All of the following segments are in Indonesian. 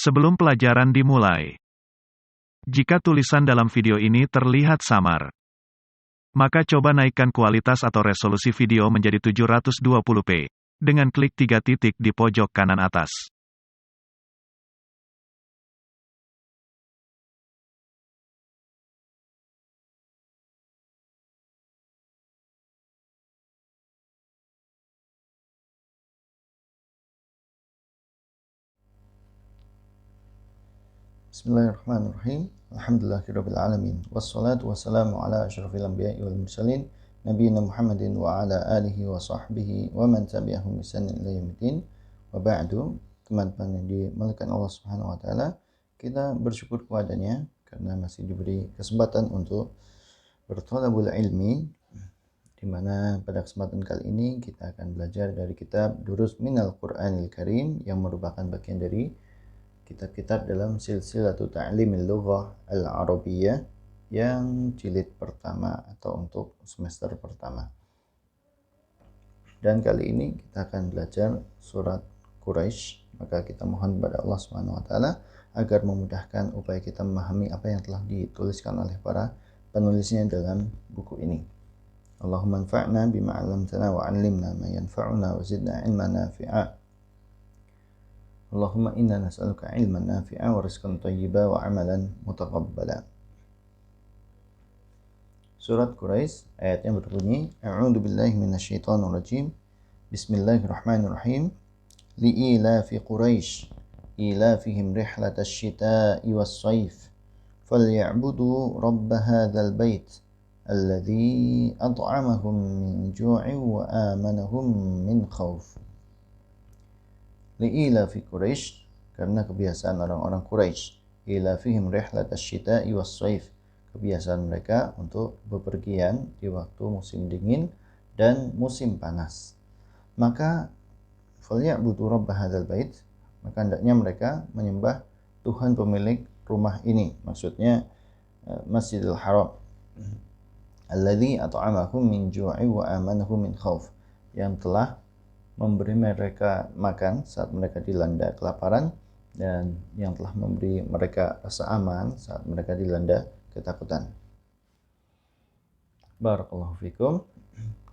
Sebelum pelajaran dimulai, jika tulisan dalam video ini terlihat samar, maka coba naikkan kualitas atau resolusi video menjadi 720p, dengan klik 3 titik di pojok kanan atas. Bismillahirrahmanirrahim. Alhamdulillahirabbil alamin. Wassalatu wassalamu ala asyrafil anbiya'i wal mursalin nabiyina Muhammadin wa ala alihi wa sahbihi wa man tabi'ahum bi ihsanin ila yaumil wa ba'du. Teman-teman yang dimuliakan Allah Subhanahu wa taala, kita bersyukur kepadanya karena masih diberi kesempatan untuk berthalabul ilmi, di mana pada kesempatan kali ini kita akan belajar dari kitab Durus Minal Qur'anil Karim yang merupakan bagian dari kitab-kitab dalam silsilatul ta'limil lughah al-arabiyyah yang jilid pertama atau untuk semester pertama. Dan kali ini kita akan belajar surat Quraisy. Maka kita mohon kepada Allah Subhanahu wa taala agar memudahkan upaya kita memahami apa yang telah dituliskan oleh para penulisnya dalam buku ini. Allahumma anfa'na bima 'allamtana wa 'allimna ma yanfa'una wa zidna 'ilman nafi'a. Allahumma inna nas'aluka ilman nafi'a wa rizqan thayyiba wa amalan mutaqabbala. Surat Quraisy ayatnya berbunyi, A'udzu billahi minasyaitonir rajim. Bismillahirrahmanirrahim. Li'ilafi Quraisy ilafihim rihlatash shita'i was-shayf falya'budu rabb hadzal bait alladzi at'amahum min ju'in wa amanahum min khauf. Li'ilafi Quraisy, karena kebiasaan orang-orang Quraisy, ilafihim rihlatash shita'i was-shayf, kebiasaan mereka untuk bepergian di waktu musim dingin dan musim panas. Maka falya'budu rabb hadzal bait, maka hendaknya mereka menyembah Tuhan pemilik rumah ini, maksudnya Masjidil Haram, alladzi at'amahum min ju'in wa amanahum min khauf, yang telah memberi mereka makan saat mereka dilanda kelaparan dan yang telah memberi mereka rasa aman saat mereka dilanda ketakutan. Barakallahu fikum.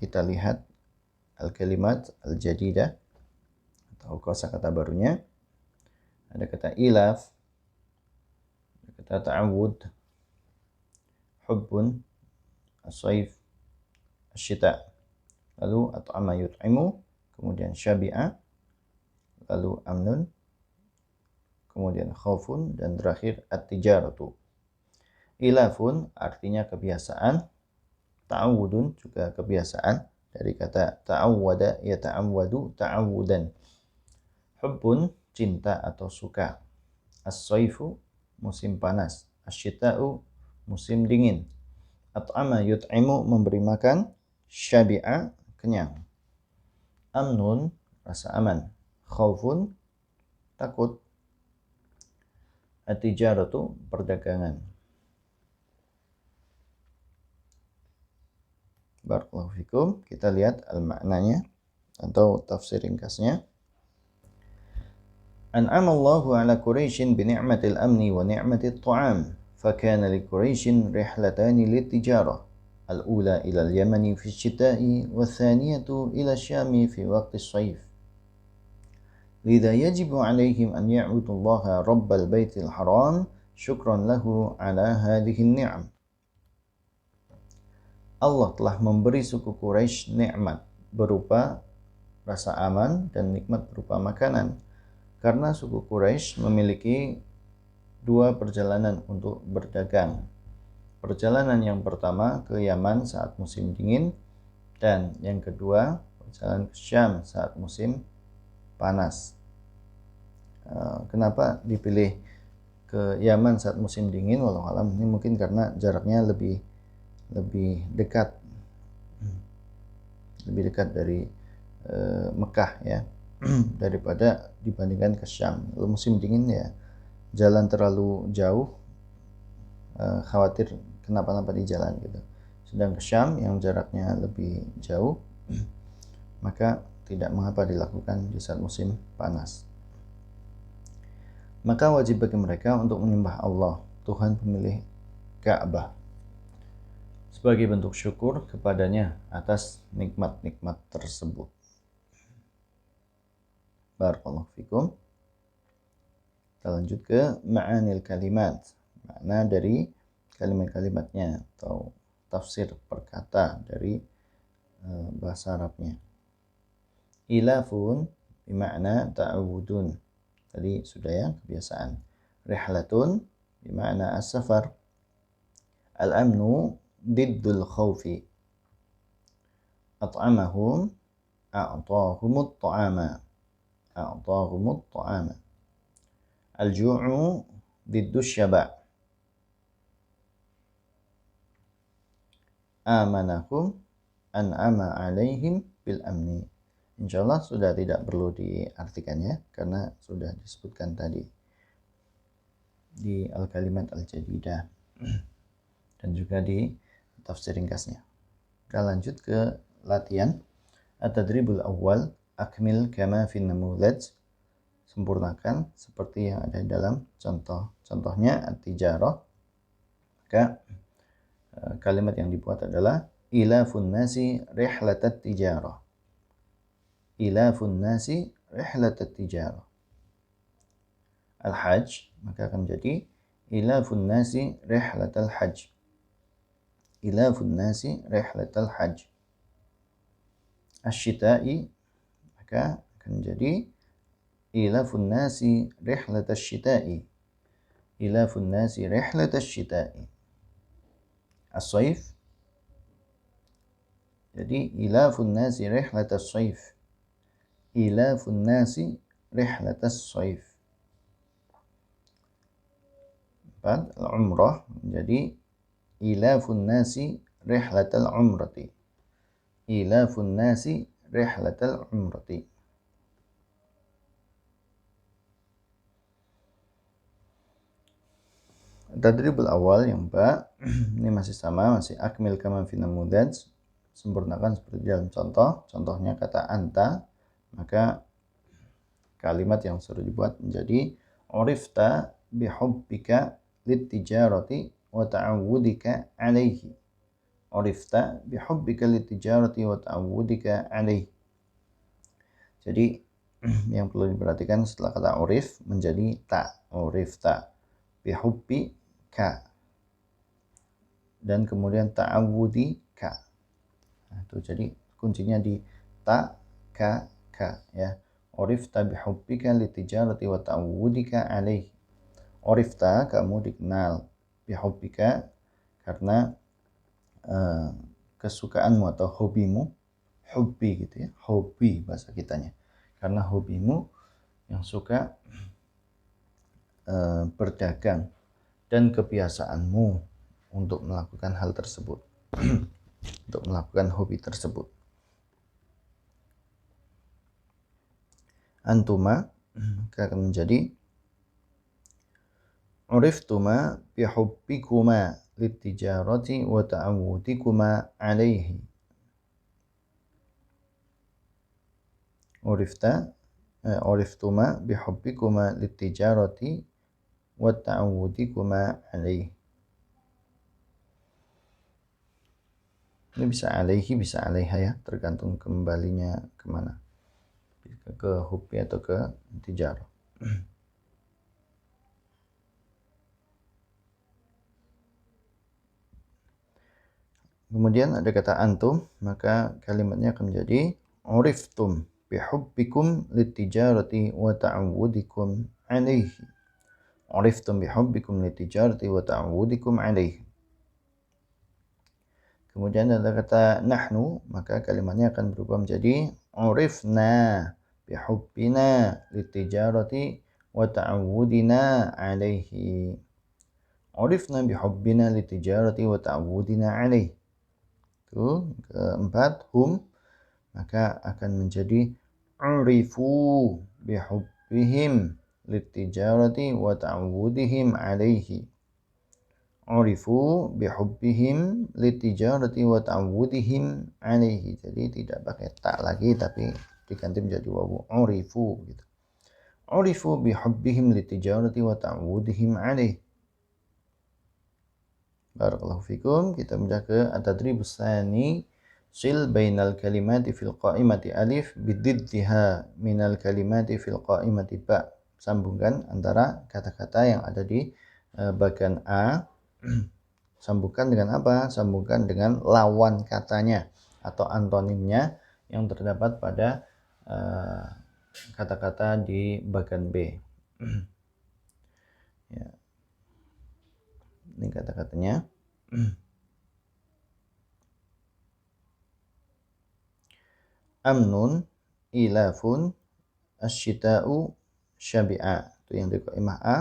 Kita lihat al-kalimat al-jadidah atau kosakata barunya. Ada kata ilaf, ada kata ta'awud, hubbun, as-sayf, asy-syita. Lalu at'ama yut'imu, kemudian syabi'a, lalu amnun, kemudian khaufun, dan terakhir at-tijaratu. Ilafun artinya kebiasaan, ta'awudun juga kebiasaan, dari kata ta'awwada yata'awwadu ta'awudan. Hubbun cinta atau suka, as-sayfu musim panas, asy-syita'u musim dingin, at'ama yut'imu memberi makan, syabi'a kenyang, amnun rasa aman, khaufun takut, at-tijaratu perdagangan. Barakallahu fikum. Kita lihat al-maknanya atau tafsir ringkasnya. An'amallahu ala Quraisyin bi ni'matil amni wa ni'matit ta'am, fakana li Quraisyin rihlatani lit-tijarah. الأولى إلى اليمن في الشتاء والثانية إلى الشام في وقت الصيف. لذا يجب عليهم أن يعبدوا الله رب البيت الحرام شكرا له على هذه النعم. Allah telah memberi suku Quraisy nikmat berupa rasa aman dan nikmat berupa makanan, karena suku Quraisy memiliki dua perjalanan untuk berdagang. Perjalanan yang pertama ke Yaman saat musim dingin, dan yang kedua perjalanan ke Syam saat musim panas. Kenapa dipilih ke Yaman saat musim dingin? Wallahu alam, ini mungkin karena jaraknya lebih dekat dari Mekah ya, daripada dibandingkan ke Syam. Kalau musim dingin ya jalan terlalu jauh, khawatir kenapa-napa di jalan gitu. Sedang ke Syam yang jaraknya lebih jauh, maka tidak mengapa dilakukan di saat musim panas. Maka wajib bagi mereka untuk menyembah Allah, Tuhan pemilik Ka'bah, sebagai bentuk syukur kepadanya atas nikmat-nikmat tersebut. Barakallahu fikum. Kita lanjut ke ma'anil kalimat, makna dari kalimat-kalimatnya atau tafsir perkata dari bahasa Arabnya. Ilafun bermakna ta'awudun, tadi sudah ya, kebiasaan. Rihlatun bermakna as-safar. Al-amnu diddul khawfi. At'amahum a'tahumut ta'ama. A'tahumut ta'ama. Al-ju'u diddus syaba'. Amanahum an'ama alaihim bil amni. Insyaallah sudah tidak perlu diartikan ya, karena sudah disebutkan tadi di al-kalimat al-jadidah dan juga di tafsir ringkasnya. Kita lanjut ke latihan. At-tadribul awal, akmil kama fin namudhaj. Sempurnakan seperti yang ada dalam contoh. Contohnya at-tijarah. Maka kalimat yang dibuat adalah ilafun nasi rihlatat tijarah. Ilafun nasi rihlatat tijarah. Al-hajj, maka akan menjadi ilafun nasi rihlatal hajj. Ilafun nasi rihlatal hajj. Asy-syita'i, maka akan menjadi ilafun nasi rihlatas syita'i. Ilafun nasi rihlatas syita'i. As-sayf, jadi ilafun nasi rihlatas sayf. Ilafun nasi rihlatas sayf. 4. Al-umrah menjadi ilafun nasi rihlatal umrati. Ilafun nasi rihlatal umrati. Tadribul awal yang ba, ini masih sama, masih akmil kama fi namudhaj, sempurnakan seperti dalam contoh. Contohnya kata anta, maka kalimat yang sudah dibuat menjadi urifta bihubbika litijarati wa ta'awudika alaihi. Urifta bihubbika litijarati wa ta'awudika alaihi. Jadi yang perlu diperhatikan setelah kata urif menjadi ta. Urifta bihubbi ka, dan kemudian ta'awudi ka. Nah, itu jadi kuncinya di ta, ka, ka ya. Urifta bihubbika litijarati wa ta'awudika alaihi. Urifta, kamu dikenal, bihubbika karena kesukaanmu atau hobimu, hobi gitu ya, hobi bahasa kitanya, karena hobimu yang suka berdagang dan kebiasaanmu untuk melakukan hal tersebut, untuk melakukan hobi tersebut. Antuma akan menjadi uriftuma bihubbikuma litijarati wa ta'awudikuma alaihi. Uriftuma bihubbikuma litijarati wa ta'awudikuma alaihi. Ini bisa alaihi, bisa alaiha ya, tergantung kembalinya kemana, ke hubbi atau ke tijarah. Kemudian ada kata antum, maka kalimatnya akan menjadi uriftum bihubbikum litijarati wa ta'awudikum alaihi. Uriftum bihubbikum litijarati wa ta'awudikum alaihi. Kemudian ada kata nahnu, maka kalimatnya akan berubah menjadi urifna bihubbina litijarati wa ta'awudina alaihi. Urifna bihubbina litijarati wa ta'awudina alaihi. Itu keempat, hum, maka akan menjadi urifu bihubbihim litijarati wa ta'awudihim alaihi. Urifu bihubbihim litijarati wa ta'awudihim alaihi. Jadi tidak pakai ta lagi, tapi diganti menjadi wawu, urifu gitu. urifu bihubbihim litijarati wa ta'wudihim alaih. Barakallahu fikum. Kita baca ke at-tadribus tsani, sil bainal kalimati fil qa'imati alif bididdiha minal kalimati fil qa'imati ba. Sambungkan antara kata-kata yang ada di bagian A. Sambungkan dengan apa? Sambungkan dengan lawan katanya atau antonimnya yang terdapat pada kata-kata di bagian B. Ya. Ini kata-katanya. Amnun, ilafun, asyita'u, syabi'a. Itu yang di qaimah A.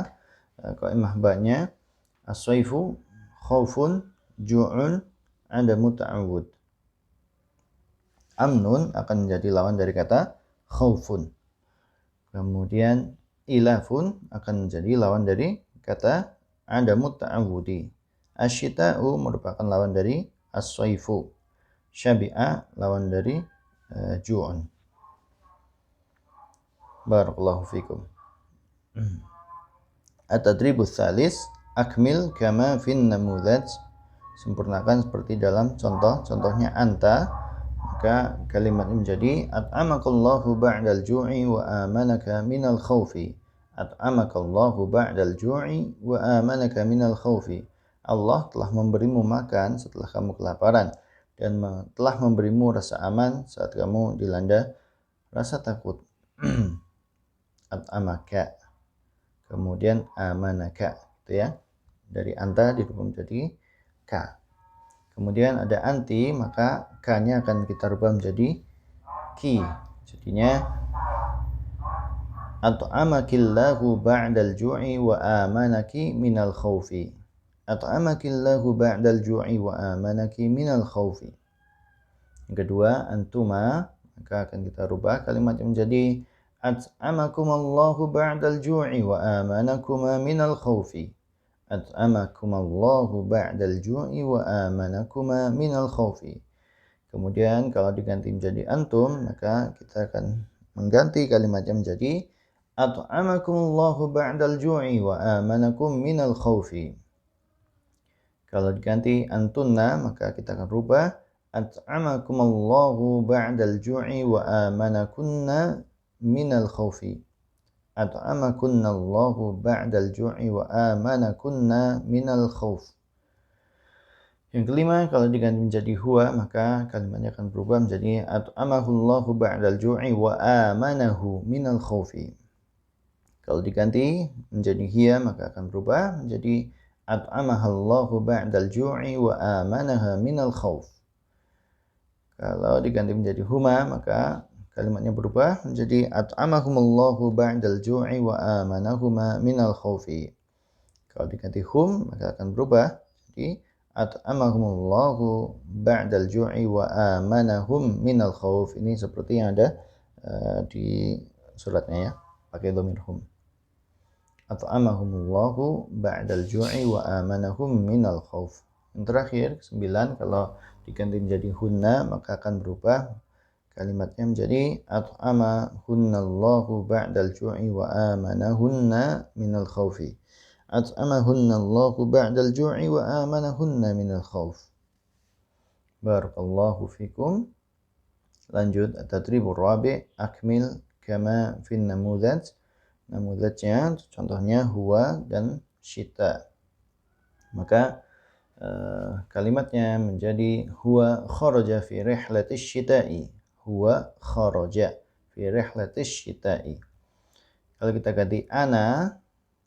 Qaimah ba-nya as-saifu, khaufun, ju'un, adamu ta'awud. Amnun akan menjadi lawan dari kata khaufun. Kemudian ilafun akan menjadi lawan dari kata adamu ta'awudi. Asyita'u merupakan lawan dari as-saifu. Syabi'a lawan dari ju'un. Barakallahu fikum. At-tadribus tsalis, akmil kama fin namudhaj. Sempurnakan seperti dalam contohnya anta. Maka kalimat ini menjadi at'amakallahu ba'dal ju'i wa amanaka minal khawfi. At'amakallahu ba'dal ju'i wa amanaka minal khawfi. Allah telah memberimu makan setelah kamu kelaparan dan telah memberimu rasa aman saat kamu dilanda rasa takut. At'amaka, kemudian amanaka, gitu ya. Dari anta dirubah menjadi ka. Kemudian ada anti, maka ka-nya akan kita rubah menjadi ki. Jadinya at'amakillahu ba'dal ju'i wa amanaki minal khawfi. At'amakillahu ba'dal ju'i wa amanaki minal khawfi. Yang kedua, antuma, maka akan kita rubah kalimatnya menjadi at'amakumallahu ba'dal ju'i wa amanakuma minal khawfi. At'amakumallahu ba'dal ju'i wa amanakuma minal khawfi. Kemudian kalau diganti menjadi antum, maka kita akan mengganti kalimatnya menjadi at'amakumullahu ba'dal ju'i wa amanakum minal khawfi. Kalau diganti antunna, maka kita akan rubah at'amakumullahu ba'dal ju'i wa amanakunna minal khawfi. At'amakunnallahu ba'dal ju'i wa amanakunna minal khawf. Yang kelima, kalau diganti menjadi huwa, maka kalimatnya akan berubah menjadi at'amahullahu ba'dal ju'i wa amanahu minal khawfi. Kalau diganti menjadi hiya, maka akan berubah menjadi at'amahallahu ba'dal ju'i wa amanaha minal khawf. Kalau diganti menjadi huma, maka kalimatnya berubah menjadi at'amahumullahu ba'dal ju'i wa amanahuma minal khawfi. Kalau diganti hum, maka akan berubah jadi at'amahumullahu ba'dal ju'i wa amanahum minal khawf. Ini seperti yang ada di suratnya ya, pakai dhamir hum. At'amahumullahu ba'dal ju'i wa amanahum minal khawf. Yang terakhir, 9, kalau diganti menjadi hunna, maka akan berubah kalimatnya menjadi at'amahunnallahu ba'dal ju'i wa amanahunna minal khawfi. At'amahunnallahu ba'dal ju'i wa amanahunna minal khawf. Barakallahu fikum. Lanjut, at-tadribur rabi', akmil kama fin namudhaj. Namudhajnya contohnya huwa dan syita. Maka kalimatnya menjadi huwa kharaja fi rihlatis syita'i. Huwa kharaja fi rihlatis syita'i. Kalau kita ganti ana,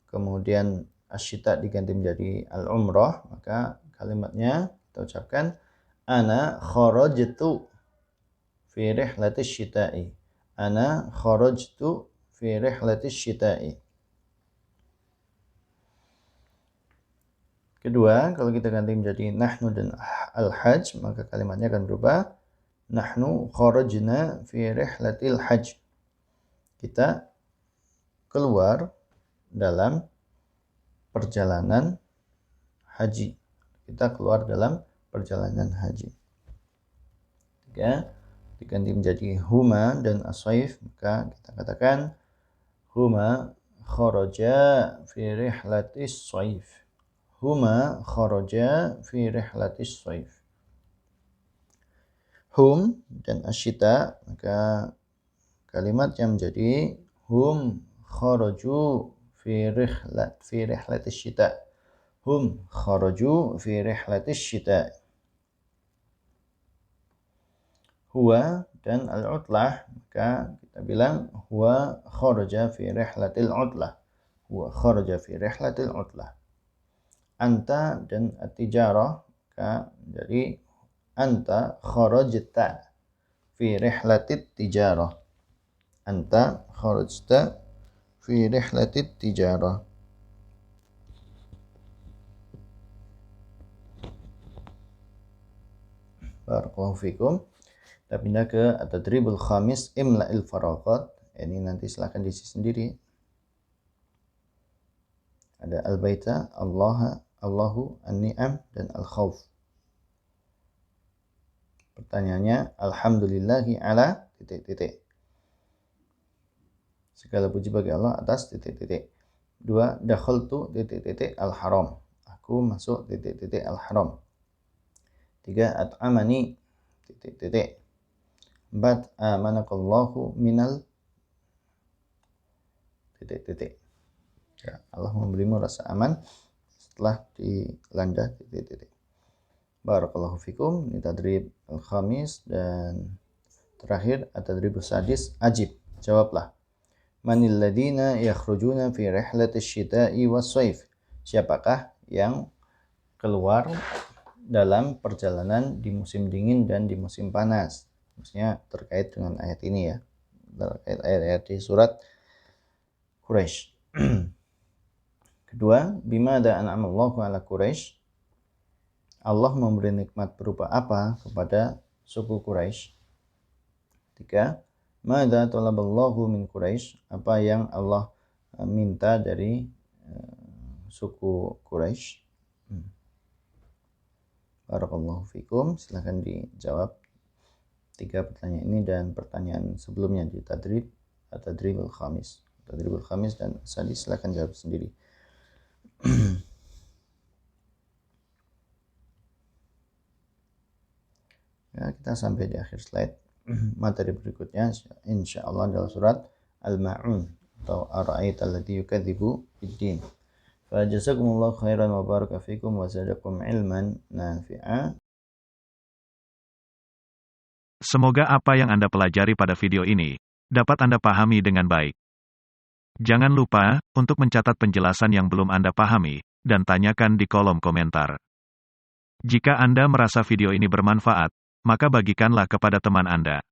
kemudian asyita diganti menjadi al-umrah, maka kalimatnya kita ucapkan ana kharajtu fi rihlatis syita'i. Ana kharajtu fi rihlatis syita'i. Kedua, kalau kita ganti menjadi nahnu dan al-hajj, maka kalimatnya akan berubah nahnu kharajna fi rihlatil hajj. Kita keluar dalam perjalanan haji. Kita keluar dalam perjalanan haji. Tiga, diganti menjadi huma dan as-saif, maka kita katakan Huma kharaja fi rihlatis shaif. Huma kharaja fi rihlatis shaif. Hum dan asyita, maka kalimat yang menjadi hum kharaju fi rihlatis syita. Hum kharaju fi rihlatis syita. Huwa dan al-utlah, maka kita bilang huwa kharaja fi rihlatil utlah. Huwa kharaja fi rihlatil utlah. Anta dan at-tijarah, maka jadi anta kharajta fi rihlatit tijarah. Anta kharajta fi rihlatit tijarah. Barakallahu fikum. Kita pindah ke at-tadribul khamis, imla'il faraqat. Ini nanti silahkan diisi sendiri. Ada al-baita, Allah, Allahu, an-ni'am, dan al-khawf. Pertanyaannya, alhamdulillahi ala titik-titik. Segala puji bagi Allah atas titik-titik. 2. Dakhaltu titik-titik al-haram. Aku masuk titik-titik al-haram. 3. At'amani titik-titik. 4. Amanakallahu minal titik-titik. Ya, Allah memberimu rasa aman setelah dilanda titik-titik. Barakallahu fikum. Ini tadrib al-khamis. Dan terakhir at-tadribus sadis, ajib, jawablah. Manil ladina yakhrujuna fi rihlatis syita'i was-shaif. Siapakah yang keluar dalam perjalanan di musim dingin dan di musim panas? Maksudnya terkait dengan ayat ini ya. Terkait ayat-ayat di surat Quraisy. Kedua, bimada an'amallahu ala Quraisy. Allah memberi nikmat berupa apa kepada suku Quraisy? 3. Mada talaballahu min Quraisy. Apa yang Allah minta dari suku Quraisy? Barakallahu fikum. Silahkan dijawab 3 pertanyaan ini dan pertanyaan sebelumnya di tadrib at-tadribul khamis. Tadribul khamis dan sadis, silahkan jawab sendiri. Ya, kita sampai di akhir slide. Materi berikutnya insyaallah adalah surat Al-Ma'un atau ara'aital ladzi yukadzibu bid-din. Fa jazakumullahu khairan wa baraka fikum wa zadakum ilman nafi'a. Semoga apa yang Anda pelajari pada video ini dapat Anda pahami dengan baik. Jangan lupa untuk mencatat penjelasan yang belum Anda pahami dan tanyakan di kolom komentar. Jika Anda merasa video ini bermanfaat, maka bagikanlah kepada teman Anda.